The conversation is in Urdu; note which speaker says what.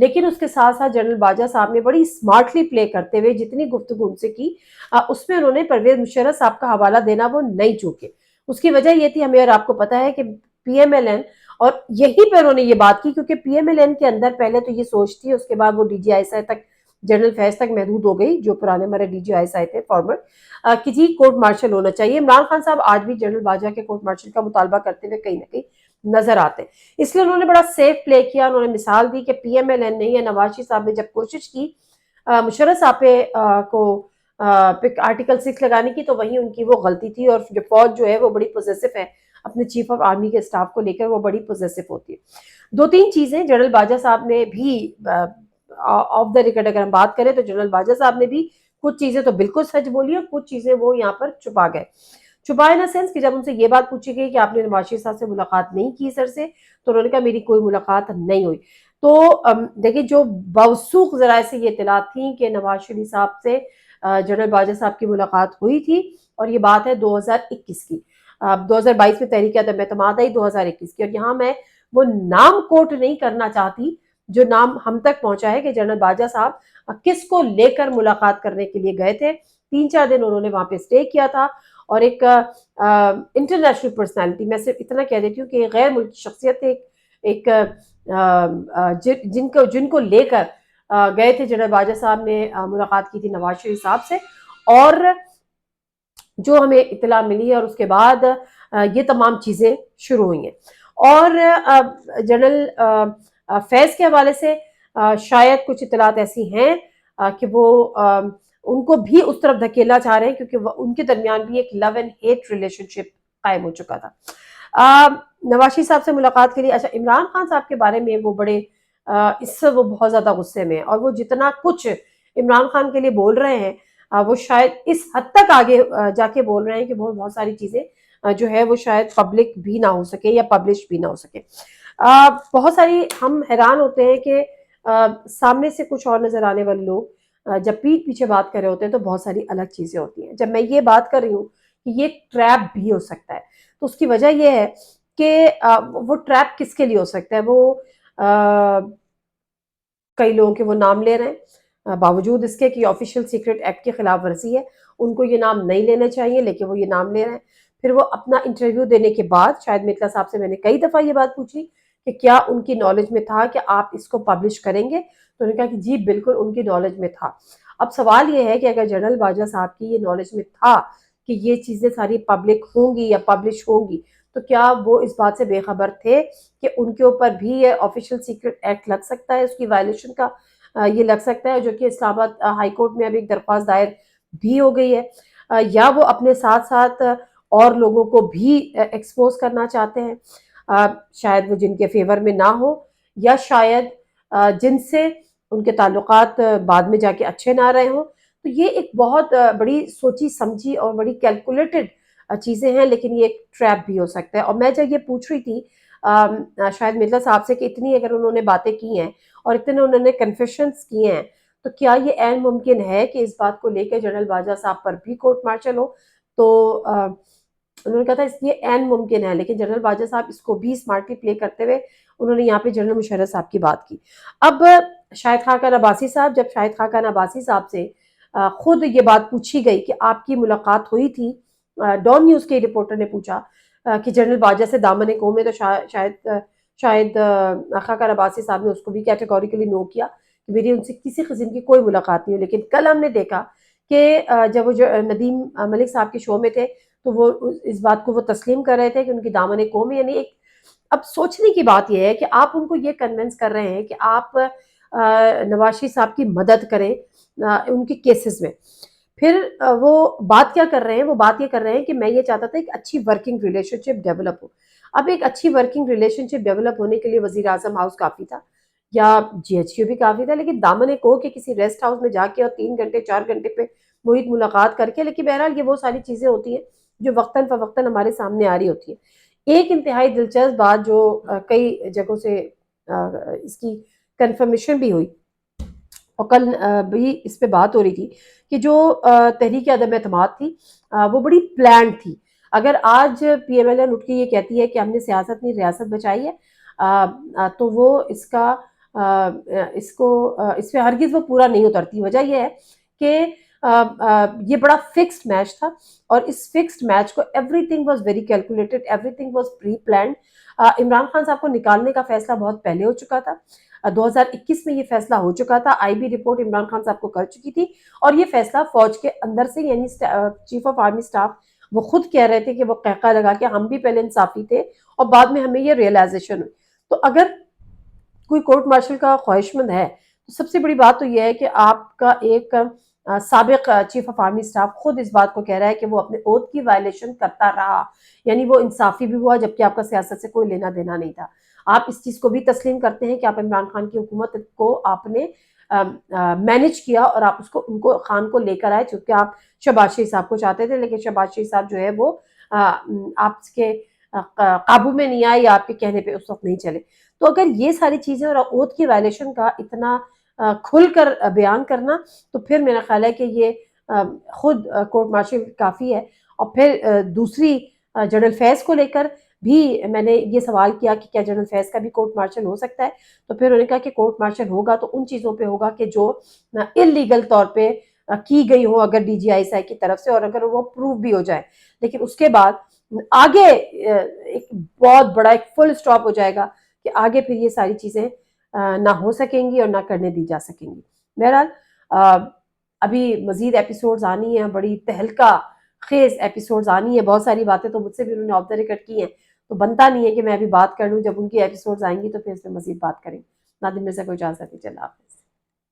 Speaker 1: لیکن اس کے ساتھ ساتھ جنرل باجوہ صاحب نے بڑی اسمارٹلی پلے کرتے ہوئے جتنی گفتگو ان سے کی اس میں انہوں نے پرویز مشرف صاحب کا حوالہ دینا وہ نہیں چوکے. اس کی وجہ یہ تھی، ہمیں اور آپ کو پتا ہے کہ پی ایم ایل این، اور یہیں پہ انہوں نے یہ بات کی کیونکہ پی ایم ایل این کے اندر پہلے تو یہ سوچ تھی، اس کے بعد وہ D G I S I تک، جنرل فیض تک محدود ہو گئی جو پرانے ہمارے D G I S I تھے فارمر، کہ جی کورٹ مارشل ہونا چاہیے. عمران خان صاحب آج بھی جنرل باجوہ کے کورٹ مارشل کا مطالبہ کرتے ہوئے کہیں نہ کہیں نظر آتے ہیں. اس لیے انہوں نے بڑا سیف پلے کیا. انہوں نے مثال دی کہ پی ایم ایل این نے یا نواز شریف صاحب نے جب کوشش کی مشرف صاحب کو آرٹیکل 6 لگانے کی، تو وہیں ان کی وہ غلطی تھی. اور جو فوج جو ہے وہ بڑی پوزیسو ہے اپنے چیف آف آرمی کے سٹاف کو لے کر، وہ بڑی پوزیسو ہوتی ہے. دو تین چیزیں جنرل باجوہ صاحب نے بھی آف دا ریکارڈ اگر ہم بات کریں تو جنرل باجوہ صاحب نے بھی کچھ چیزیں تو بالکل سچ بولی اور کچھ چیزیں وہ یہاں پر چھپا گئے. چھپا ان سینس کہ جب ان سے یہ بات پوچھی گئی کہ آپ نے نواز شریف صاحب سے ملاقات نہیں کی سر سے، تو انہوں نے کہا میری کوئی ملاقات نہیں ہوئی. تو دیکھیں جو موثوق ذرائع سے یہ اطلاعات تھیں کہ نواز شریف صاحب سے جنرل باجوہ صاحب کی ملاقات ہوئی تھی، اور یہ بات ہے 2021 کی. 2022 میں تحریک عدم اعتماد آئی 2021 کی، اور یہاں میں وہ نام کوٹ نہیں کرنا چاہتی جو نام ہم تک پہنچا ہے کہ جنرل باجوہ صاحب کس کو لے کر ملاقات کرنے کے لیے گئے تھے. 3-4 دن انہوں نے وہاں پہ اسٹے کیا تھا، اور ایک انٹرنیشنل پرسنالٹی، میں صرف اتنا کہہ دیتی ہوں کہ غیر ملکی شخصیت ایک جن کو لے کر گئے تھے جنرل باجوہ صاحب نے ملاقات کی تھی نواز شریف صاحب سے. اور جو ہمیں اطلاع ملی ہے اور اس کے بعد یہ تمام چیزیں شروع ہوئی ہیں. اور جنرل فیض کے حوالے سے شاید کچھ اطلاعات ایسی ہیں کہ وہ ان کو بھی اس طرف دھکیلنا چاہ رہے ہیں، کیونکہ ان کے درمیان بھی ایک لو اینڈ ہیٹ ریلیشن شپ قائم ہو چکا تھا. نواز شریف صاحب سے ملاقات کے لیے، اچھا عمران خان صاحب کے بارے میں وہ بڑے اس سے وہ بہت زیادہ غصے میں ہیں، اور وہ جتنا کچھ عمران خان کے لیے بول رہے ہیں وہ شاید اس حد تک آگے جا کے بول رہے ہیں کہ بہت ساری چیزیں جو ہے وہ شاید پبلک بھی نہ ہو سکے یا پبلش بھی نہ ہو سکے. بہت ساری ہم حیران ہوتے ہیں کہ سامنے سے کچھ اور نظر آنے والے لوگ جب پیٹھ پیچھے بات کر رہے ہوتے ہیں تو بہت ساری الگ چیزیں ہوتی ہیں. جب میں یہ بات کر رہی ہوں کہ یہ ٹریپ بھی ہو سکتا ہے، تو اس کی وجہ یہ ہے کہ وہ ٹریپ کس کے لیے ہو سکتا ہے. وہ کئی لوگوں کے وہ نام لے رہے ہیں باوجود اس کے کہ آفیشیل سیکرٹ ایکٹ کی خلاف ورزی ہے، ان کو یہ نام نہیں لینا چاہیے لیکن وہ یہ نام لے رہے ہیں. پھر وہ اپنا انٹرویو دینے کے بعد، شاہد مرتضیٰ صاحب سے میں نے کئی دفعہ یہ بات پوچھی کہ کیا ان کی نالج میں تھا کہ آپ اس کو پبلش کریں گے، تو انہوں نے کہا کہ جی بالکل ان کی نالج میں تھا. اب سوال یہ ہے کہ اگر جنرل باجوہ صاحب کی یہ نالج میں تھا کہ یہ چیزیں ساری پبلک ہوں گی یا پبلش ہوں گی، تو کیا وہ اس بات سے بے خبر تھے کہ ان کے اوپر بھی یہ آفیشیل سیکرٹ ایکٹ لگ سکتا ہے، اس کی وائلیشن کا یہ لگ سکتا ہے، جو کہ اسلام آباد ہائی کورٹ میں اب ایک درخواست دائر بھی ہو گئی ہے. یا وہ اپنے ساتھ ساتھ اور لوگوں کو بھی ایکسپوز کرنا چاہتے ہیں، شاید وہ جن کے فیور میں نہ ہو، یا شاید جن سے ان کے تعلقات بعد میں جا کے اچھے نہ رہے ہوں. تو یہ ایک بہت بڑی سوچی سمجھی اور بڑی کیلکولیٹڈ چیزیں ہیں، لیکن یہ ایک ٹریپ بھی ہو سکتا ہے. اور میں جب یہ پوچھ رہی تھی شاید مرزا صاحب سے کہ اتنی اگر انہوں نے باتیں کی ہیں اور اتنے انہوں نے کنفیشنز کیے ہیں، تو کیا یہ عین ممکن ہے کہ اس بات کو لے کے جنرل باجوہ صاحب پر بھی کورٹ مارشل ہو؟ تو انہوں نے کہا تھا اس یہ عین ممکن ہے، لیکن جنرل باجوہ صاحب اس کو بھی اسمارٹلی پلے کرتے ہوئے انہوں نے یہاں پہ جنرل مشرف صاحب کی بات کی. اب شاہد خاقان عباسی صاحب، جب شاہد خاقان عباسی صاحب سے خود یہ بات پوچھی گئی کہ آپ کی ملاقات ہوئی تھی، ڈان نیوز کے رپورٹر نے پوچھا کہ جنرل باجوہ سے دامن قوم ہے، تو شاید خاقان عباسی صاحب نے اس کو بھی کیٹیگوریکلی نو کیا کہ میری ان سے کسی قسم کی کوئی ملاقات نہیں ہو. لیکن کل ہم نے دیکھا کہ جب وہ ندیم ملک صاحب کے شو میں تھے تو وہ اس بات کو وہ تسلیم کر رہے تھے کہ ان کی دامن قوم ہے. یعنی ایک اب سوچنے کی بات یہ ہے کہ آپ ان کو یہ کنونس کر رہے ہیں کہ آپ نواز شریف صاحب کی مدد کریں ان کے کیسز میں. پھر وہ بات کیا کر رہے ہیں؟ وہ بات یہ کر رہے ہیں کہ میں یہ چاہتا تھا ایک اچھی ورکنگ ریلیشن شپ ڈیولپ ہو. اب ایک اچھی ورکنگ ریلیشن شپ ڈیولپ ہونے کے لیے وزیر اعظم ہاؤس کافی تھا یا جی ایچ کیو بھی کافی تھا، لیکن دامن کو کہ کسی ریسٹ ہاؤس میں جا کے اور 3 گھنٹے 4 گھنٹے پہ محیط ملاقات کر کے، لیکن بہرحال یہ وہ ساری چیزیں ہوتی ہیں جو وقتاً فوقتاً ہمارے سامنے آ رہی ہوتی ہیں. ایک انتہائی دلچسپ بات جو کئی جگہوں سے اس کی کنفرمیشن بھی ہوئی اور کل بھی اس پہ بات ہو رہی تھی کہ جو تحریک عدم اعتماد تھی وہ بڑی پلانڈ تھی. اگر آج پی ایم ایل این اٹھ کے یہ کہتی ہے کہ ہم نے سیاست نہیں ریاست بچائی ہے، تو وہ اس کا اس پہ ہرگز وہ پورا نہیں اترتی. وجہ یہ ہے کہ یہ بڑا فکسڈ میچ تھا، اور اس فکسڈ میچ کو everything was very calculated, everything was preplanned. Imran Khan صاحب کو نکالنے کا فیصلہ بہت پہلے ہو چکا تھا. 2021 میں یہ فیصلہ ہو چکا تھا. آئی بی رپورٹ عمران خان صاحب کو کر چکی تھی، اور یہ فیصلہ فوج کے اندر سے، یعنی چیف آف آرمی سٹاف وہ خود کہہ رہے تھے کہ وہ قہقہ لگا کہ ہم بھی پہلے انصافی تھے اور بعد میں ہمیں یہ ریئلائزیشن ہوئی. تو اگر کوئی کورٹ مارشل کا خواہش مند ہے تو سب سے بڑی بات تو یہ ہے کہ آپ کا ایک سابق چیف آف آرمی سٹاف خود اس بات کو کہہ رہا ہے کہ وہ اپنے اوتھ کی وائلیشن کرتا رہا، یعنی وہ انصافی بھی ہوا جبکہ آپ کا سیاست سے کوئی لینا دینا نہیں تھا. آپ اس چیز کو بھی تسلیم کرتے ہیں کہ آپ عمران خان کی حکومت کو آپ نے مینج کیا، اور آپ اس کو ان کو خان کو لے کر آئے، چونکہ آپ شہباز شریف صاحب کو چاہتے تھے، لیکن شہباز شریف صاحب جو ہے وہ آپ کے قابو میں نہیں آئے یا آپ کے کہنے پہ اس وقت نہیں چلے. تو اگر یہ ساری چیزیں اور اوتھ کی وائلیشن کا اتنا کھل کر بیان کرنا، تو پھر میرا خیال ہے کہ یہ خود کورٹ مارشل کافی ہے. اور پھر دوسری جنرل فیض کو لے کر بھی میں نے یہ سوال کیا کہ کیا جنرل فیض کا بھی کورٹ مارشل ہو سکتا ہے، تو پھر انہوں نے کہا کہ کورٹ مارشل ہوگا تو ان چیزوں پہ ہوگا کہ جو انلیگل طور پہ کی گئی ہو اگر D G I S I کی طرف سے، اور اگر وہ پروف بھی ہو جائے. لیکن اس کے بعد آگے ایک بہت بڑا ایک فل سٹاپ ہو جائے گا کہ آگے پھر یہ ساری چیزیں نہ ہو سکیں گی اور نہ کرنے دی جا سکیں گی. بہرحال ابھی مزید ایپیسوڈز آنی ہیں، بڑی تہلکہ خیز ایپیسوڈز آنی ہے. بہت ساری باتیں تو مجھ سے بھی انہوں نے آف دا ریکارڈ کی ہیں، تو بنتا نہیں ہے کہ میں ابھی بات کر لوں. جب ان کی ایپیسوڈز آئیں گی تو پھر اس میں مزید بات کریں. ناظرین، میرے سے کوئی اجازت نہیں. چلا.